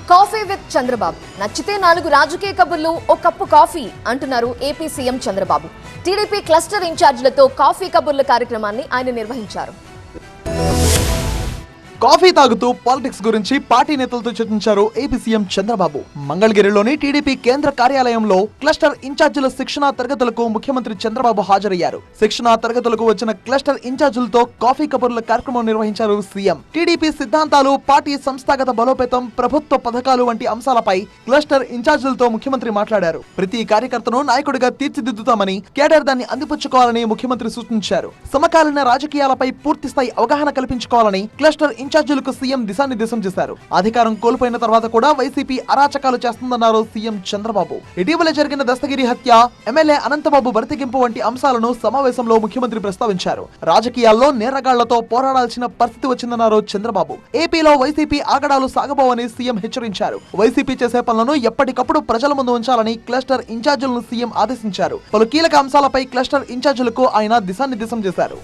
Coffee with Chandrababu నచ్చితే 4 రాజకీయ కబుర్లు ఓ కప్పు కాఫీ అంటున్నారు AP CM Chandrababu. TDP cluster ఇన్ఛార్జీలతో కాఫీ కబుర్ల కార్యక్రమాన్ని ఆయన నిర్వహించారు. కాఫీ తాగుతూ పాలిటిక్స్ గురించి పార్టీ నేతలతో చర్చించారు ఏపీ సీఎం చంద్రబాబు. మంగళగిరిలోని టీడీపీ కేంద్ర కార్యాలయంలో క్లస్టర్ ఇన్ఛార్జీల శిక్షణా తరగతులకు ముఖ్యమంత్రి చంద్రబాబు హాజరయ్యారు. శిక్షణా తరగతులకు వచ్చిన క్లస్టర్ ఇన్ఛార్జీలతో కాఫీ కబుర్ల కార్యక్రమం నిర్వహించారు సీఎం. టీడీపీ సిద్ధాంతాలు, పార్టీ సంస్థాగత బలోపేతం, ప్రభుత్వ పథకాలు వంటి అంశాలపై క్లస్టర్ ఇన్ఛార్జీలతో ముఖ్యమంత్రి మాట్లాడారు. ప్రతి కార్యకర్తను నాయకుడిగా తీర్చిదిద్దుతామని, కేడర్ దాన్ని అందిపుచ్చుకోవాలని ముఖ్యమంత్రి సూచించారు. సమకాలీన రాజకీయాలపై పూర్తిస్థాయి అవగాహన కల్పించుకోవాలని క్లస్టర్ ఇన్ఛార్జీలకు సీఎం దిశానిర్దేశం చేశారు. అధికారం కోల్పోయిన తర్వాత కూడా వైసీపీ అరాచకాలు చేస్తుందన్నారు సీఎం చంద్రబాబు. ఇటీవల జరిగిన దస్తగిరి హత్య, ఎమ్మెల్యే అనంతబాబు బరితెగింపు వంటి అంశాలను సమావేశంలో ముఖ్యమంత్రి ప్రస్తావించారు. రాజకీయాల్లో నేరగాళ్లతో పోరాడాల్సిన పరిస్థితి వచ్చిందన్నారు చంద్రబాబు. ఏపీలో వైసీపీ ఆగడాలు సాగబోవని సీఎం హెచ్చరించారు. వైసీపీ చేసే పనులను ఎప్పటికప్పుడు ప్రజల ముందు ఉంచాలని క్లస్టర్ ఇన్ఛార్జీలను సీఎం ఆదేశించారు. పలు కీలక అంశాలపై క్లస్టర్ ఇన్ఛార్జీలకు ఆయన దిశానిర్దేశం చేశారు.